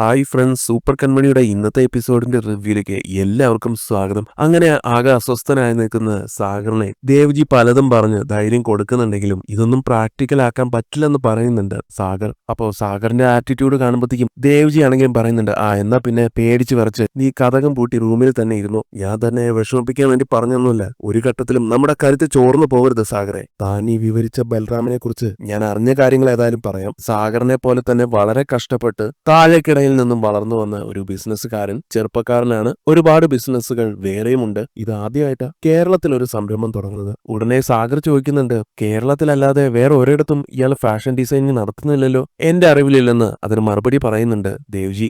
Hi friends, super കൺമണിയുടെ ഇന്നത്തെ എപ്പിസോഡിന്റെ റിവ്യൂയിലേക്ക് എല്ലാവർക്കും സ്വാഗതം. അങ്ങനെ ആകെ അസ്വസ്ഥനായി നിൽക്കുന്ന സാഗറിനെ ദേവ്ജി പലതും പറഞ്ഞ് ധൈര്യം കൊടുക്കുന്നുണ്ടെങ്കിലും ഇതൊന്നും പ്രാക്ടിക്കൽ ആക്കാൻ പറ്റില്ലെന്ന് പറയുന്നുണ്ട് സാഗർ. അപ്പോൾ സാഗറിന്റെ ആറ്റിറ്റ്യൂഡ് കാണുമ്പോഴത്തേക്കും ദേവ്ജി ആണെങ്കിലും പറയുന്നുണ്ട്, എന്നാ പിന്നെ പേടിച്ച് വിറച്ച് നീ കഥകം പൂട്ടി റൂമിൽ തന്നെ ഇരുന്നു. ഞാൻ തന്നെ വിഷമിപ്പിക്കാൻ വേണ്ടി പറഞ്ഞൊന്നുമില്ല. ഒരു ഘട്ടത്തിലും നമ്മുടെ കരുത്ത് ചോർന്നു പോകരുത് സാഗറെ. താൻ ഈ വിവരിച്ച ബൽറാമിനെ കുറിച്ച് ഞാൻ അറിഞ്ഞ കാര്യങ്ങൾ ഏതായാലും പറയാം. സാഗറിനെ പോലെ തന്നെ വളരെ കഷ്ടപ്പെട്ട് താഴേക്കിടയിൽ നിന്നും വളർന്നു വന്ന ഒരു ബിസിനസ്സുകാരൻ, ചെറുപ്പക്കാരനാണ്. ഒരുപാട് ബിസിനസ്സുകൾ വേറെയുമുണ്ട്. ഇത് ആദ്യമായിട്ടാ കേരളത്തിൽ ഒരു സംരംഭം തുടങ്ങുന്നത്. ഉടനെ സാഗർ ചോദിക്കുന്നുണ്ട്, കേരളത്തിലല്ലാതെ വേറെ ഒരിടത്തും ഇയാൾ ഫാഷൻ ഡിസൈനിങ് നടത്തുന്നില്ലല്ലോ? എന്റെ അറിവിലില്ലെന്ന് അതിന് മറുപടി പറയുന്നുണ്ട് ദേവ്ജി.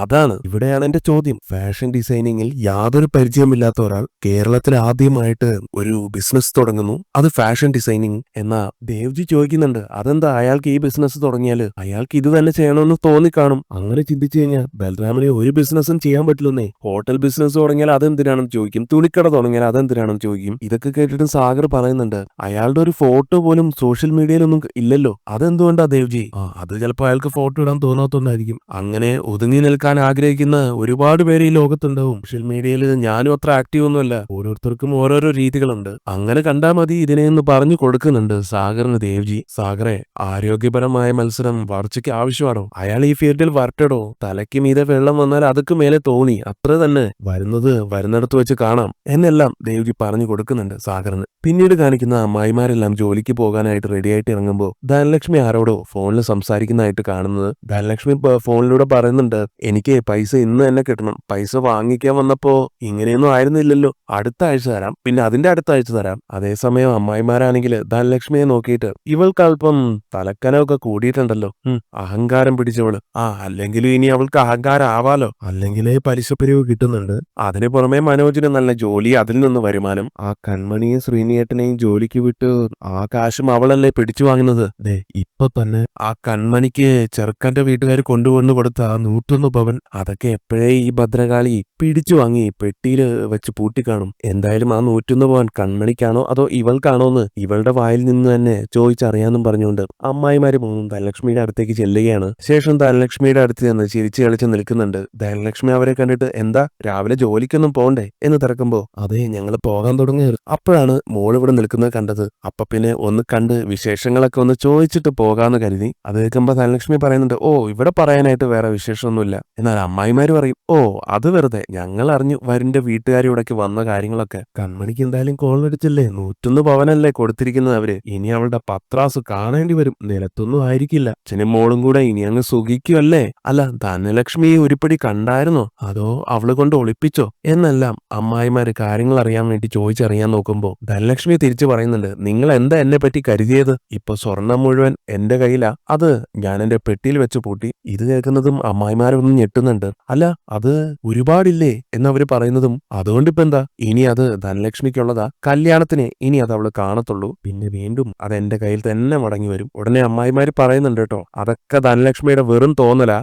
അതാണ് ഇവിടെയാണ് എന്റെ ചോദ്യം. ഫാഷൻ ഡിസൈനിങ്ങിൽ യാതൊരു പരിചയമില്ലാത്ത ഒരാൾ കേരളത്തിൽ ആദ്യമായിട്ട് ഒരു ബിസിനസ് തുടങ്ങുന്നു, അത് ഫാഷൻ ഡിസൈനിങ് എന്നാ ദേവ്ജി ചോദിക്കുന്നുണ്ട്. അതെന്താ, അയാൾക്ക് ഈ ബിസിനസ് തുടങ്ങിയാൽ അയാൾക്ക് ഇത് തന്നെ ചെയ്യണമെന്ന് തോന്നിക്കാണും. അങ്ങനെ ചിന്തിച്ചു കഴിഞ്ഞാൽ ബൽറാമിന് ഒരു ബിസിനസ്സും ചെയ്യാൻ പറ്റില്ലെന്നേ. ഹോട്ടൽ ബിസിനസ് തുടങ്ങിയാൽ അതെന്തിനാണെന്ന് ചോദിക്കും, തുണിക്കട തുടങ്ങിയാൽ അതെന്തിനാണെന്ന് ചോദിക്കും. ഇതൊക്കെ കേട്ടിട്ട് സാഗർ പറയുന്നുണ്ട്, അയാളുടെ ഒരു ഫോട്ടോ പോലും സോഷ്യൽ മീഡിയയിലൊന്നും ഇല്ലല്ലോ, അതെന്തുകൊണ്ടാ ദേവ്ജി? അത് ചിലപ്പോൾ അയാൾക്ക് ഫോട്ടോ ഇടാൻ തോന്നാത്തോണ്ടായിരിക്കും. അങ്ങനെ ഒതുങ്ങി നിൽക്കാൻ ആഗ്രഹിക്കുന്ന ഒരുപാട് പേര് ഈ ലോകത്തുണ്ടാവും. സോഷ്യൽ മീഡിയയിൽ ഞാനും അത്ര ആക്റ്റീവ് ഒന്നുമല്ല. ഓരോരുത്തർക്കും ഓരോരോ രീതികളുണ്ട്. അങ്ങനെ കണ്ടാൽ മതി ഇതിനെയെന്ന് പറഞ്ഞു കൊടുക്കുന്നുണ്ട് സാഗറിന് ദേവ്ജി. സാഗറെ, ആരോഗ്യപരമായ മത്സരം വളർച്ചയ്ക്ക് ആവശ്യമാണോ? അയാൾ ഈ ഫീൽഡിൽ വരട്ടടോ. തലയ്ക്ക് മീതെ വെള്ളം വന്നാൽ അതൊക്കെ മേലെ തോന്നി, അത്ര തന്നെ. വരുന്നിടത്ത് വെച്ച് കാണാം എന്നെല്ലാം ദേവ്ജി പറഞ്ഞു കൊടുക്കുന്നുണ്ട് സാഗറിന്. പിന്നീട് കാണിക്കുന്ന അമ്മായിമാരെല്ലാം ജോലിക്ക് പോകാനായിട്ട് റെഡിയായിട്ട് ഇറങ്ങുമ്പോൾ ധനലക്ഷ്മി ആരോടോ ഫോണിൽ സംസാരിക്കുന്നതായിട്ട് കാണുന്നത്. ധനലക്ഷ്മി ഫോണിലൂടെ പറയുന്നുണ്ട്, എനിക്ക് പൈസ ഇന്ന് തന്നെ കിട്ടണം. പൈസ വാങ്ങിക്കാൻ വന്നപ്പോ ഇങ്ങനെയൊന്നും ആയിരുന്നില്ലല്ലോ, അടുത്ത ആഴ്ച തരാം, പിന്നെ അതിന്റെ അടുത്ത ആഴ്ച തരാം. അതേസമയം അമ്മായിമാരാണെങ്കിൽ ധനലക്ഷ്മിയെ നോക്കിയിട്ട്, ഇവൾക്ക് അല്പം തലക്കനമൊക്കെ കൂടിയിട്ടുണ്ടല്ലോ, അഹങ്കാരം പിടിച്ചവള്. അല്ലെങ്കിലും ഇനി അവൾക്ക് അഹങ്കാരം ആവാലോ, അല്ലെങ്കിലേ പലിശപ്പിരിവ് കിട്ടുന്നുണ്ട്. അതിനു പുറമെ മനോജിന് നല്ല ജോലി, അതിൽ നിന്ന് വരുമാനം. ആ കൺമണിയും ശ്രീനിയേട്ടനെയും ജോലിക്ക് വിട്ട് ആ കാശും അവളല്ലേ പിടിച്ചു വാങ്ങുന്നത്. ഇപ്പൊ തന്നെ ആ കൺമണിക്ക് ചെറുക്കന്റെ വീട്ടുകാർ കൊണ്ടുവന്നു കൊടുത്ത ആ 101 പവൻ, അതൊക്കെ എപ്പോഴേ ഈ ഭദ്രകാളി പിടിച്ചു വാങ്ങി പെട്ടിയിൽ വെച്ച് പൂട്ടിക്കാണും. എന്തായാലും ആ 101 പവൻ കൺമണിക്കാണോ അതോ ഇവൾക്കാണോ എന്ന് ഇവളുടെ വായിൽ നിന്ന് തന്നെ ചോദിച്ചറിയാന്നും പറഞ്ഞുകൊണ്ട് അമ്മായിമാര് മൂന്നും ധനലക്ഷ്മിയുടെ അടുത്തേക്ക് ചെല്ലുകയാണ്. ശേഷം ധനലക്ഷ്മിയുടെ അടുത്ത് ചെന്ന് ചിരിച്ചു കളിച്ച് നിൽക്കുന്നുണ്ട്. ധനലക്ഷ്മി അവരെ കണ്ടിട്ട്, എന്താ രാവിലെ ജോലിക്കൊന്നും പോണ്ടേ എന്ന് തിരക്കുമ്പോ, അതെ ഞങ്ങൾ പോകാൻ തുടങ്ങിയത്. അപ്പോഴാണ് മോൾ ഇവിടെ നിൽക്കുന്നത് കണ്ടത്. അപ്പൊ പിന്നെ ഒന്ന് കണ്ട് വിശേഷങ്ങളൊക്കെ ഒന്ന് ചോദിച്ചിട്ട് പോകാന്ന് കരുതി. അത് കേൾക്കുമ്പോ ധനലക്ഷ്മി പറയുന്നുണ്ട്, ഇവിടെ പറയാനായിട്ട് വേറെ വിശേഷമൊന്നുമില്ല. എന്നാൽ അമ്മായിമാര് പറയും, അത് വെറുതെ, ഞങ്ങൾ അറിഞ്ഞു വരിന്റെ വീട്ടുകാരിവിടേക്ക് വന്ന കാര്യങ്ങളൊക്കെ. കൺമണിക്ക് എന്തായാലും കോൾ അടിച്ചല്ലേ, 101 പവനല്ലേ കൊടുത്തിരിക്കുന്നത് അവര്. ഇനി അവളുടെ പത്രാസ് കാണേണ്ടി വരും, നിലത്തൊന്നും ആയിരിക്കില്ല. അച്ഛനും മോളും കൂടെ ഇനി അങ്ങ് സുഖിക്കുമല്ലേ. അല്ല, ധനലക്ഷ്മി ഉരുപ്പടി കണ്ടായിരുന്നോ അതോ അവള് കൊണ്ട് ഒളിപ്പിച്ചോ എന്നെല്ലാം അമ്മായിമാര് കാര്യങ്ങൾ അറിയാൻ വേണ്ടി ചോദിച്ചറിയാൻ നോക്കുമ്പോ ധനലക്ഷ്മി തിരിച്ചു പറയുന്നുണ്ട്, നിങ്ങൾ എന്താ എന്നെ പറ്റി കരുതിയത്? ഇപ്പൊ സ്വർണം മുഴുവൻ എന്റെ കയ്യിലാ, അത് ഞാൻ എന്റെ പെട്ടിയിൽ വെച്ച് പൂട്ടി. ഇത് കേൾക്കുന്നതും അമ്മായിമാരൊന്നും ഞെട്ടുന്നുണ്ട്. അല്ല, അത് ഒരുപാടില്ലേ എന്നവര് പറയുന്നതും, അതുകൊണ്ടിപ്പോ എന്താ, ഇനി അത് ധനലക്ഷ്മിക്കുള്ളതാ, കല്യാണത്തിന് ഇനി അത് അവള് കാണത്തുള്ളൂ, പിന്നെ വീണ്ടും അത് എന്റെ കയ്യിൽ തന്നെ മടങ്ങി വരും. ഉടനെ അമ്മായിമാര് പറയുന്നുണ്ട് കേട്ടോ, അതൊക്കെ ധനലക്ഷ്മിയുടെ വെറും തോന്നലാ.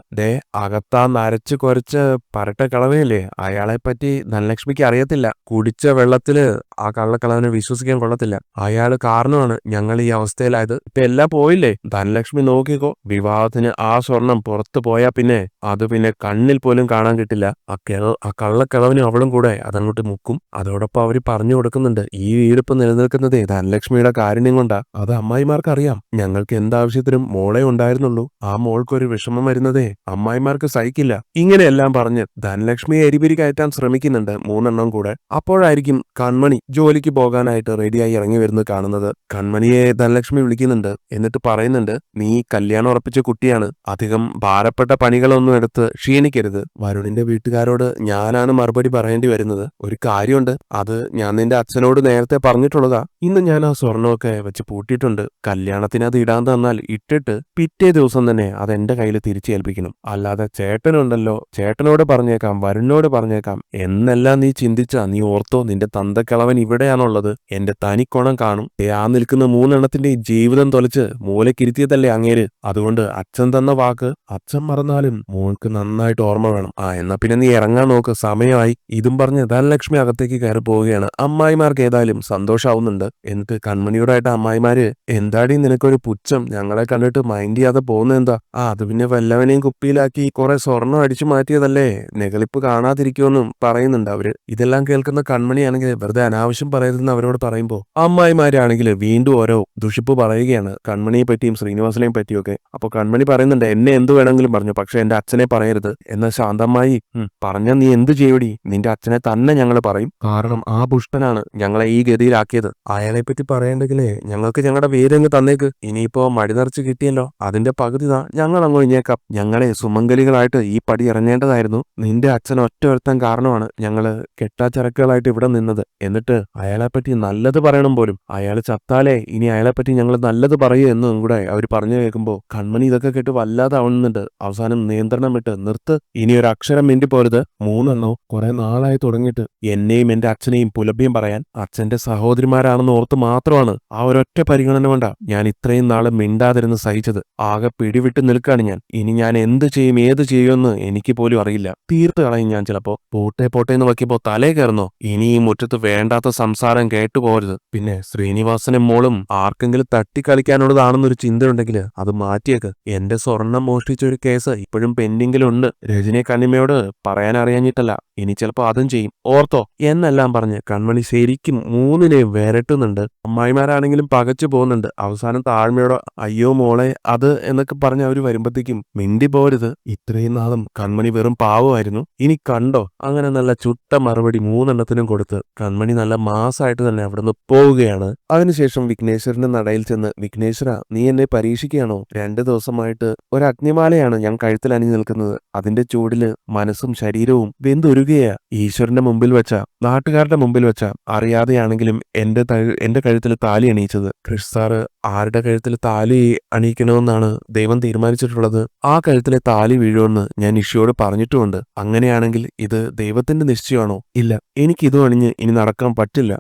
അകത്താ നരച്ച് കൊരച്ച് പരട്ട കളവയില്ലേ, അയാളെ പറ്റി ധനലക്ഷ്മിക്ക് അറിയത്തില്ല. കുടിച്ച വെള്ളത്തില് ആ കള്ളക്കളവനെ വിശ്വസിക്കാൻ കൊള്ളത്തില്ല. അയാള് കാരണമാണ് ഞങ്ങൾ ഈ അവസ്ഥയിലായത്. ഇപ്പൊ എല്ലാം പോയില്ലേ. ധനലക്ഷ്മി നോക്കിക്കോ, വിവാഹത്തിന് ആ സ്വർണം പുറത്തു പോയാ പിന്നെ അത് പിന്നെ കണ്ണിൽ പോലും കാണാൻ കിട്ടില്ല. ആ കള്ളക്കളവനും അവളും കൂടെ അതങ്ങോട്ട് മുക്കും. അതോടൊപ്പം അവര് പറഞ്ഞു കൊടുക്കുന്നുണ്ട്, ഈ വീടിപ്പ് നിലനിൽക്കുന്നതേ ധനലക്ഷ്മിയുടെ കാരുണ്യം കൊണ്ടാ. അത് അമ്മായിമാർക്ക് അറിയാം. ഞങ്ങൾക്ക് എന്താവശ്യത്തിനും മോളെ ഉണ്ടായിരുന്നുള്ളൂ. ആ മോൾക്കൊരു വിഷമം വരുന്നതേ അമ്മായിമാർക്ക് സഹിക്കില്ല. ഇങ്ങനെയെല്ലാം പറഞ്ഞ് ധനലക്ഷ്മിയെ എരിപിരി കയറ്റാൻ ശ്രമിക്കുന്നുണ്ട് 3 കൂടെ. അപ്പോഴായിരിക്കും കൺമണി ജോലിക്ക് പോകാനായിട്ട് റെഡിയായി ഇറങ്ങി വരുന്നത് കാണുന്നത്. കൺമണിയെ ധനലക്ഷ്മി വിളിക്കുന്നുണ്ട്. എന്നിട്ട് പറയുന്നുണ്ട്, നീ കല്യാണം ഉറപ്പിച്ച കുട്ടിയാണ്, അധികം ഭാരപ്പെട്ട പണികളൊന്നും എടുത്ത് ക്ഷീണിക്കരുത്. വരുണിന്റെ വീട്ടുകാരോട് ഞാനാണ് മറുപടി പറയേണ്ടി വരുന്നത്. ഒരു കാര്യമുണ്ട്, അത് ഞാൻ നിന്റെ അച്ഛനോട് നേരത്തെ പറഞ്ഞിട്ടുള്ളതാ. ഇന്ന് ഞാൻ ആ സ്വർണ്ണമൊക്കെ വെച്ച് പൂട്ടിയിട്ടുണ്ട്. കല്യാണത്തിന് അത് ഇടാൻ തന്നാൽ ഇട്ടിട്ട് പിറ്റേ ദിവസം തന്നെ അത് എന്റെ കയ്യിൽ തിരിച്ചേൽപ്പിക്കണം. അല്ലാതെ ചേട്ടനുണ്ടല്ലോ, ചേട്ടനോട് പറഞ്ഞേക്കാം, വരുണിനോട് പറഞ്ഞേക്കാം എന്നെല്ലാം നീ ചിന്തിച്ചാ നീ ഓർത്തോ, നിന്റെ തന്തക്കിളവൻ അവൻ ഇവിടെയാണുള്ളത്. എന്റെ തനിക്കോണം കാണും. ആ നിൽക്കുന്ന 3 ജീവിതം തൊലച്ച് മൂലക്കിരുത്തിയതല്ലേ അങ്ങേര്. അതുകൊണ്ട് അച്ഛൻ തന്ന വാക്ക് അച്ഛൻ മറന്നാലും മോൾക്ക് നന്നായിട്ട് ഓർമ്മ വേണം. എന്നാ പിന്നെ നീ ഇറങ്ങാൻ നോക്ക്, സമയമായി. ഇതും പറഞ്ഞ് ധനലക്ഷ്മി അകത്തേക്ക് കയറി പോവുകയാണ്. അമ്മായിമാർക്ക് ഏതായാലും സന്തോഷാവുന്നുണ്ട്. എന്നിട്ട് കൺമണിയോടായിട്ട് അമ്മായിമാര്, എന്താടി നിനക്കൊരു പുച്ഛം, ഞങ്ങളെ കണ്ടിട്ട് മൈൻഡ് ചെയ്യാതെ പോകുന്ന എന്താ? അത് പിന്നെ വല്ലവനെയും കുപ്പിയിലാക്കി കുറെ സ്വർണം അടിച്ചു മാറ്റിയതല്ലേ, നെകളിപ്പ് കാണാതിരിക്കുമെന്നും പറയുന്നുണ്ട് അവര്. ഇതെല്ലാം കേൾക്കുന്ന കൺമണിയാണെങ്കിൽ വെറുതെ അനാവശ്യം പറയരുതെന്ന് അവരോട് പറയുമ്പോ അമ്മായിമാരാണെങ്കിൽ വീണ്ടും ഓരോ ദുഷിപ്പ് പറയുകയാണ് കൺമണിയെ പറ്റിയും ശ്രീനിവാസനെയും പറ്റിയൊക്കെ. അപ്പൊ കൺമണി പറയുന്നുണ്ട്, എന്നെ എന്ത് വേണമെങ്കിലും പറഞ്ഞു, പക്ഷെ എന്റെ അച്ഛനെ പറയരുത്. എന്നാൽ ശാന്തമായി, പറഞ്ഞ നീ എന്ത് ചെയ്യടി? നിന്റെ അച്ഛനെ തന്നെ ഞങ്ങൾ പറയും. കാരണം ആ പുഷ്ടനാണ് ഞങ്ങളെ ഈ ഗതിയിലാക്കിയത്. അയാളെ പറ്റി പറയണ്ടെങ്കിലേ ഞങ്ങൾക്ക് ഞങ്ങളുടെ പേരങ്ങ് തന്നേക്ക്. ഇനിയിപ്പോ മടി നിറച്ച് കിട്ടിയല്ലോ, അതിന്റെ പകുതി ഞങ്ങൾ അങ്ങ് ഒഴിഞ്ഞേക്കാം. ഞങ്ങളെ സുമംഗലികളായിട്ട് ഈ പടി ഇറങ്ങേണ്ടതായിരുന്നു. നിന്റെ അച്ഛൻ ഒറ്റ ഒരുത്തൻ കാരണമാണ് ഞങ്ങള് കെട്ടാച്ചരക്കുകളായിട്ട് ഇവിടെ നിന്നത്. എന്നിട്ട് അയാളെപ്പറ്റി നല്ലത് പറയണം പോലും. അയാൾ ചത്താലേ ഇനി അയാളെപ്പറ്റി ഞങ്ങൾ നല്ലത് പറയൂ എന്നും കൂടെ അവർ പറഞ്ഞു കേൾക്കുമ്പോ കൺമണി ഇതൊക്കെ കേട്ട് വല്ലാതെ ആവുന്നുണ്ട്. അവസാനം നിയന്ത്രണം വിട്ട്, നിർത്ത്, ഇനി ഒരു അക്ഷരം മിണ്ടി പോരുത്. 3 കുറെ നാളായി തുടങ്ങിയിട്ട് എന്നെയും എന്റെ അച്ഛനെയും പുലഭ്യം പറയാൻ. അച്ഛന്റെ സഹോദരിമാരാണെന്ന് ഓർത്ത് മാത്രമാണ്, ആ ഒരൊറ്റ പരിഗണന വേണ്ട ഞാൻ ഇത്രയും നാളെ മിണ്ടാതിരുന്ന് സഹിച്ചത്. ആകെ പിടിവിട്ട് നിൽക്കാണ് ഞാൻ. ഇനി ഞാൻ എന്ത് ചെയ്യും ഏത് ചെയ്യുമെന്ന് എനിക്ക് പോലും അറിയില്ല. തീർത്ത് കളയും ഞാൻ ചിലപ്പോ. പോട്ടെ പോട്ടെ എന്ന് വയ്ക്കുമ്പോ തലേ കയറുന്നോ? ഇനി ഈ മുറ്റത്ത് വേണ്ടാത്ത സംസാരം കേട്ടുപോകരുത്. പിന്നെ ശ്രീനിവാസനും മോളും ആർക്കെങ്കിലും തട്ടിക്കളിക്കാനുള്ളതാണെന്നൊരു ചിന്തയുണ്ടെങ്കിൽ അത് മാറ്റിയേക്ക്. എന്റെ സ്വർണം മോഷ്ടിച്ച ഒരു കേസ് ഇപ്പോഴും പെൻഡിങ്ങിലുണ്ട്. രജനി കണ്ണിമയോട് പറയാൻ അറിയാഞ്ഞിട്ടല്ല, ഇനി ചിലപ്പോ അതും ചെയ്യും, ഓർത്തോ എന്നെല്ലാം പറഞ്ഞ് കൺമണി ശരിക്കും 3 വരട്ടുന്നുണ്ട്. അമ്മായിമാരാണെങ്കിലും പകച്ചു പോകുന്നുണ്ട്. അവസാനം താഴ്മയോടെ, അയ്യോ മോളെ അത് എന്നൊക്കെ പറഞ്ഞ് അവര് വരുമ്പോഴത്തേക്കും മിണ്ടി പോരുത്. ഇത്രയും നാളും കൺമണി വെറും പാവമായിരുന്നു, ഇനി കണ്ടോ. അങ്ങനെ നല്ല ചുട്ട മറുപടി 3 കൊടുത്ത് കൺമണി നല്ല മാസമായിട്ട് തന്നെ അവിടുന്ന് പോവുകയാണ്. അതിനുശേഷം വിഘ്നേശ്വരന്റെ നടയിൽ ചെന്ന്, വിഘ്നേശ്വര നീ എന്നെ പരീക്ഷിക്കുകയാണോ? 2 ദിവസമായിട്ട് ഒരു അഗ്നിമാലയാണ് ഞാൻ കഴുത്തിൽ അണിഞ്ഞു നിൽക്കുന്നത്. അതിന്റെ ചൂടില് മനസ്സും ശരീരവും വെന്തുരുകയാ. ഈശ്വരന്റെ മുമ്പിൽ വെച്ച, നാട്ടുകാരുടെ മുമ്പിൽ വെച്ച, അറിയാതെയാണെങ്കിലും എന്റെ കഴുത്തിൽ താലി അണിയിച്ചത്. കൃഷ് സാറ് ആരുടെ കഴുത്തിൽ താലി അണിയിക്കണമെന്നാണ് ദൈവം തീരുമാനിച്ചിട്ടുള്ളത്, ആ കഴുത്തിലെ താലി വീഴുമെന്ന് ഞാൻ ഇഷിയോട് പറഞ്ഞിട്ടുമുണ്ട്. അങ്ങനെയാണെങ്കിൽ ഇത് ദൈവത്തിന്റെ നിശ്ചയമാണോ? ഇല്ല, എനിക്കിതും അണിഞ്ഞ് ഇനി നടക്കാൻ പറ്റില്ല.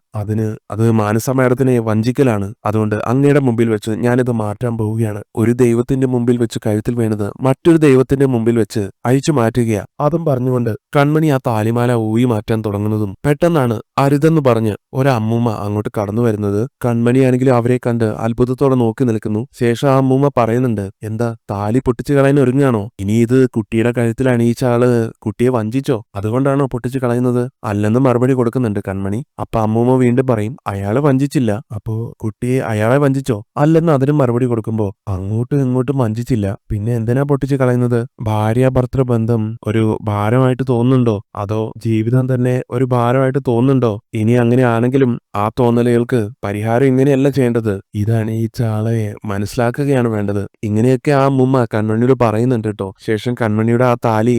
അത് മാനസ മാഡത്തിനെ വഞ്ചിക്കലാണ്. അതുകൊണ്ട് അങ്ങയുടെ മുമ്പിൽ വെച്ച് ഞാനിത് മാറ്റാൻ പോവുകയാണ്. ഒരു ദൈവത്തിന്റെ മുമ്പിൽ വെച്ച് കഴുത്തിൽ വീണത് മറ്റൊരു ദൈവത്തിന്റെ മുമ്പിൽ വെച്ച് അഴിച്ചു മാറ്റുകയാ. അതും പറഞ്ഞുകൊണ്ട് കൺമണി ആ താലിമാല ഊയി മാറ്റാൻ തുടങ്ങുന്നതും പെട്ടെന്നാണ് അരുതെന്ന് പറഞ്ഞ് ഒരമ്മൂമ്മ അങ്ങോട്ട് കടന്നു വരുന്നത്. കൺമണിയാണെങ്കിലും അവരെ കണ്ട് അത്ഭുതത്തോടെ നോക്കി നിൽക്കുന്നു. ശേഷം ആ അമ്മൂമ്മ പറയുന്നുണ്ട്, എന്താ താലി പൊട്ടിച്ചു കളയാൻ ഒരുങ്ങാണോ? ഇനി ഇത് കുട്ടിയുടെ കഴുത്തിൽ അണിയിച്ച ആള് കുട്ടിയെ വഞ്ചിച്ചോ? അതുകൊണ്ടാണോ പൊട്ടിച്ചു കളയുന്നത്? അല്ലെന്ന് മറുപടി കൊടുക്കുന്നുണ്ട് കൺമണി. അപ്പൊ അമ്മൂമ്മ വീണ്ടും പറയും, അയാളെ വഞ്ചിച്ചില്ല. അപ്പോ കുട്ടിയെ അയാളെ വഞ്ചിച്ചോ? അല്ലെന്ന് അതിനും മറുപടി കൊടുക്കുമ്പോ, അങ്ങോട്ടും ഇങ്ങോട്ടും വഞ്ചിച്ചില്ല, പിന്നെ എന്തിനാ പൊട്ടിച്ചു കളയുന്നത്? ഭാര്യ ഭർത്തൃ ബന്ധം ഒരു ഭാരമായിട്ട് തോന്നുന്നുണ്ടോ? അതോ ജീവിതം തന്നെ ഒരു ഭാരമായിട്ട് തോന്നുന്നുണ്ടോ? ഇനി അങ്ങനെ ആണെങ്കിലും ആ തോന്നലുകൾക്ക് പരിഹാരം ഇങ്ങനെയല്ല ചെയ്യേണ്ടത്. ഇതാണ് ഈ ചാളയെ മനസ്സിലാക്കുകയാണ് വേണ്ടത്. ഇങ്ങനെയൊക്കെ ആ അമ്മൂമ്മ കൺമണിയോട് പറയുന്നുണ്ട് കേട്ടോ. ശേഷം കൺമണിയുടെ ആ താലി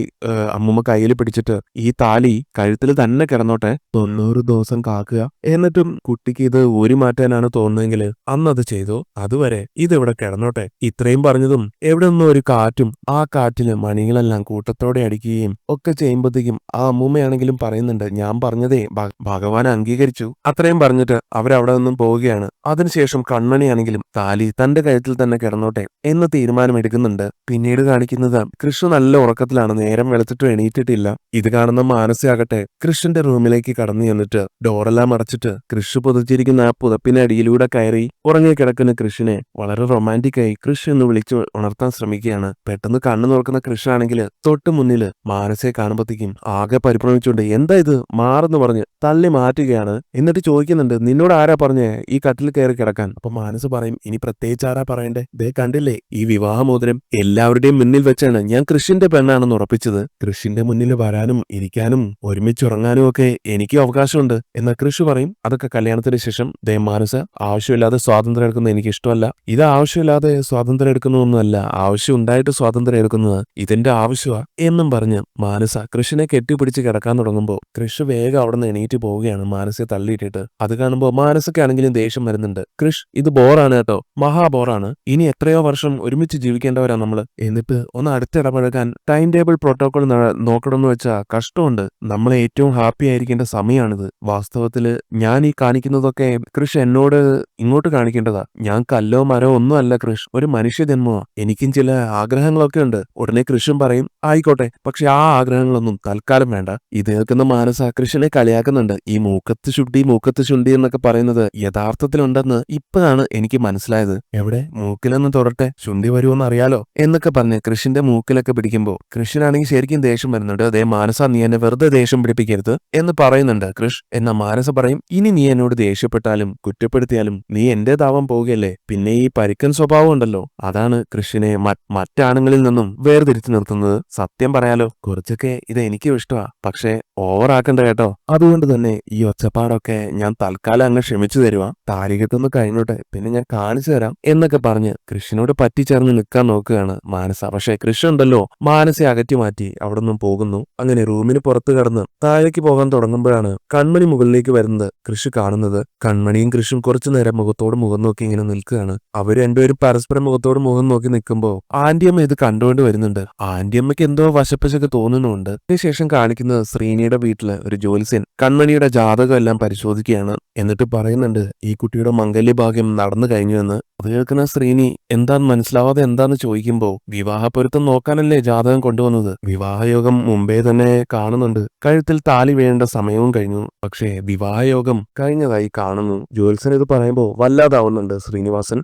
അമ്മൂമ്മ കയ്യിൽ പിടിച്ചിട്ട്, ഈ താലി കഴുത്തിൽ തന്നെ കിടന്നോട്ടെ, 90 ദിവസം കാക്കുക. എന്നിട്ടും കുട്ടിക്ക് ഇത് ഊരി മാറ്റാനാണ് തോന്നുന്നതെങ്കിൽ അന്നത് ചെയ്തോ, അതുവരെ ഇതിവിടെ കിടന്നോട്ടെ. ഇത്രയും പറഞ്ഞതും എവിടെ നിന്നും ഒരു കാറ്റും, ആ കാറ്റില് മണികളെല്ലാം കൂട്ടത്തോടെ അടിക്കുകയും ഒക്കെ ചെയ്യുമ്പോഴത്തേക്കും ആ അമ്മൂമ്മയാണെങ്കിലും പറയുന്നുണ്ട്, ഞാൻ പറഞ്ഞതേ ഭഗവാൻ അംഗീകരിച്ചു. അത്രയും പറഞ്ഞിട്ട് അവരവിടെ നിന്നും പോവുകയാണ്. അതിനുശേഷം കൺമണിയാണെങ്കിലും താലി തന്റെ കഴുത്തിൽ തന്നെ കിടന്നോട്ടെ എന്ന് തീരുമാനമെടുക്കുന്നുണ്ട്. പിന്നീട് കാണിക്കുന്നത് കൃഷ്ണ നല്ല ഉറക്കത്തിലാണ്, നേരം വെളുത്തിട്ടും എണീറ്റിട്ടില്ല. ഇത് കാണുന്ന മാനസയാകട്ടെ കൃഷ്ണന്റെ റൂമിലേക്ക് കടന്നു ചെന്നിട്ട് ഡോറെല്ലാം അടച്ചിട്ട് കൃഷ് പുതച്ചിരിക്കുന്ന ആ പുതപ്പിനടിയിലൂടെ കയറി ഉറങ്ങിക്കിടക്കുന്ന കൃഷിനെ വളരെ റൊമാൻറ്റിക്കായി കൃഷ് എന്ന് വിളിച്ചു ഉണർത്താൻ ശ്രമിക്കുകയാണ്. പെട്ടെന്ന് കണ്ണു നോക്കുന്ന കൃഷാണെങ്കിൽ തൊട്ട് മുന്നില് മാനസയെ കാണുമ്പോഴത്തേക്കും ആകെ പരിഭ്രമിച്ചുകൊണ്ട്, എന്താ ഇത് മാറെന്ന് പറഞ്ഞ് തള്ളി മാറ്റുകയാണ്. എന്നിട്ട് ചോദിക്കുന്നുണ്ട്, നിന്നോട് ആരാ പറഞ്ഞേ ഈ കട്ടിൽ കയറി കിടക്കാൻ? അപ്പൊ മാനസ പറയും, ഇനി പ്രത്യേകിച്ച് ആരാ പറയണ്ടേ, ദേ കണ്ടില്ലേ ഈ വിവാഹമോതിരം, എല്ലാവരുടെയും മുന്നിൽ വെച്ചാണ് ഞാൻ കൃഷിന്റെ പെണ്ണാണെന്ന് ഉറപ്പിച്ചത്. കൃഷിന്റെ മുന്നിൽ വരാനും ഇരിക്കാനും ഒരുമിച്ചുറങ്ങാനും ഒക്കെ എനിക്ക് അവകാശമുണ്ട്. എന്നാൽ കൃഷി പറയും, അതൊക്കെ കല്യാണത്തിന് ശേഷം. ദേ മാനസ, ആവശ്യമില്ലാതെ സ്വാതന്ത്ര്യം എടുക്കുന്നത് എനിക്ക് ഇഷ്ടമല്ല. ഇത് ആവശ്യമില്ലാതെ സ്വാതന്ത്ര്യം എടുക്കുന്നതൊന്നുമല്ല, ആവശ്യം ഉണ്ടായിട്ട് സ്വാതന്ത്ര്യം എടുക്കുന്നത് ഇതിന്റെ ആവശ്യമാ എന്നും പറഞ്ഞ് മാനസ കൃഷിനെ കെട്ടിപ്പിടിച്ച് കിടക്കാൻ തുടങ്ങുമ്പോൾ കൃഷ് വേഗം അവിടെ നിന്ന് എണീറ്റ് പോവുകയാണ് മാനസയെ തള്ളിയിട്ടിട്ട്. അത് കാണുമ്പോൾ മാനസക്കാണെങ്കിലും ദേഷ്യം വരുന്നുണ്ട്. കൃഷ്, ഇത് ബോറാണ് കേട്ടോ, മഹാ ബോറാണ്. ഇനി എത്രയോ വർഷം ഒരുമിച്ച് ജീവിക്കേണ്ടവരാ നമ്മള്. എന്നിട്ട് ഒന്ന് അടുത്തിടപഴകാൻ ടൈം ടേബിൾ പ്രോട്ടോകോൾ നോക്കണമെന്ന് വെച്ചാൽ കഷ്ടമുണ്ട്. നമ്മളെ ഏറ്റവും ഹാപ്പി ആയിരിക്കേണ്ട സമയമാണിത്. വാസ്തവത്തിൽ വാസ്തവത്തില് ഞാൻ ഈ കാണിക്കുന്നതൊക്കെ കൃഷ് എന്നോട് ഇങ്ങോട്ട് കാണിക്കേണ്ടതാ. ഞാൻ കല്ലോ മരോ ഒന്നും അല്ല കൃഷ്, ഒരു മനുഷ്യജന്മമാ. എനിക്കും ചില ആഗ്രഹങ്ങളൊക്കെ ഉണ്ട്. ഉടനെ കൃഷും പറയും, ആയിക്കോട്ടെ, പക്ഷെ ആ ആഗ്രഹങ്ങളൊന്നും തൽക്കാലം വേണ്ട. ഇത് കേൾക്കുന്ന മാനസ കൃഷിനെ കളിയാക്കുന്നുണ്ട്. ഈ മൂക്കത്ത് ശുണ്ഠി എന്നൊക്കെ പറയുന്നത് യഥാർത്ഥത്തിലുണ്ടെന്ന് ഇപ്പോഴാണ് എനിക്ക് മനസ്സിലായത്. എവിടെ മൂക്കിലൊന്ന് തൊടട്ടെ, ശുണ്ഠി വരുമോന്ന് അറിയാലോ എന്നൊക്കെ പറഞ്ഞ് കൃഷിന്റെ മൂക്കിലൊക്കെ പിടിക്കുമ്പോ കൃഷിനാണെങ്കിൽ ശരിക്കും ദേഷ്യം വരുന്നുണ്ട്. അതേ മാനസ, നീ എന്നെ വെറുതെ ദേഷ്യം പിടിപ്പിക്കരുത് എന്ന് പറയുന്നുണ്ട് കൃഷ്. എന്നാ മാനസ പറയും, ഇനി നീ എന്നോട് ദേഷ്യപ്പെട്ടാലും കുറ്റപ്പെടുത്തിയാലും നീ എന്റേതാവാൻ പോവുകയല്ലേ. പിന്നെ ഈ പരിക്കൻ സ്വഭാവം ഉണ്ടല്ലോ, അതാണ് കൃഷിനെ മറ്റാണുങ്ങളിൽ നിന്നും വേർതിരിച്ചു നിർത്തുന്നത്. സത്യം പറയാലോ, കുറച്ചൊക്കെ ഇത് എനിക്കും ഇഷ്ടമാ, പക്ഷെ ഓവർ ആക്കണ്ട കേട്ടോ. അതുകൊണ്ട് തന്നെ ഈ ഒച്ചപ്പാടൊക്കെ ഞാൻ തൽക്കാലം അങ്ങ് ക്ഷമിച്ചു തരുവാ. താലികെട്ടൊന്ന് കഴിഞ്ഞോട്ടെ, പിന്നെ ഞാൻ കാണിച്ചു തരാം എന്നൊക്കെ പറഞ്ഞ് കൃഷിനോട് പറ്റിച്ചേർന്ന് നിൽക്കാൻ നോക്കുകയാണ് മാനസ. പക്ഷെ കൃഷി ഉണ്ടല്ലോ മാനസയെ അകറ്റി മാറ്റി അവിടെ നിന്നും പോകുന്നു. അങ്ങനെ റൂമിന് പുറത്ത് കടന്ന് താഴേക്ക് പോകാൻ തുടങ്ങുമ്പോഴാണ് കൺമണി മുകളിലേക്ക് വരുന്നത് കൃഷി കാണുന്നത്. കൺമണിയും കൃഷും കുറച്ചു നേരം മുഖത്തോട് മുഖം നോക്കി ഇങ്ങനെ നിൽക്കുകയാണ്. അവർ രണ്ടുപേരും പരസ്പരം മുഖത്തോട് മുഖം നോക്കി നിൽക്കുമ്പോൾ ആന്റിയമ്മ ഇത് കണ്ടുകൊണ്ട് വരുന്നുണ്ട്. ആന്റിയമ്മയ്ക്ക് എന്തോ വശപ്പശൊക്കെ തോന്നുന്നുണ്ട്. അതിനുശേഷം കാണിക്കുന്നത് ശ്രീനിയുടെ വീട്ടില് ഒരു ജോത്സ്യൻ കൺമണിയുടെ ജാതകം എല്ലാം പരിശോധിക്കുകയാണ്. എന്നിട്ട് പറയുന്നുണ്ട് ഈ കുട്ടിയുടെ മംഗല്യഭാഗ്യം നടന്നു കഴിഞ്ഞു എന്ന്. അത് കേൾക്കുന്ന ശ്രീനി എന്താന്ന് മനസ്സിലാവാതെ എന്താന്ന് ചോദിക്കുമ്പോ വിവാഹ പൊരുത്തം നോക്കാനല്ലേ ജാതകം കൊണ്ടുവന്നത്. വിവാഹയോഗം മുമ്പേ തന്നെ കാണുന്നുണ്ട്. കഴുത്തിൽ താലി വീഴേണ്ട സമയവും കഴിഞ്ഞു. പക്ഷേ വിവാഹയോഗം കഴിഞ്ഞതായി കാണുന്നു. ജോത്സ്യൻ ഇത് പറയുമ്പോൾ വല്ലാതാവുന്നുണ്ട് ശ്രീനിവാസൻ.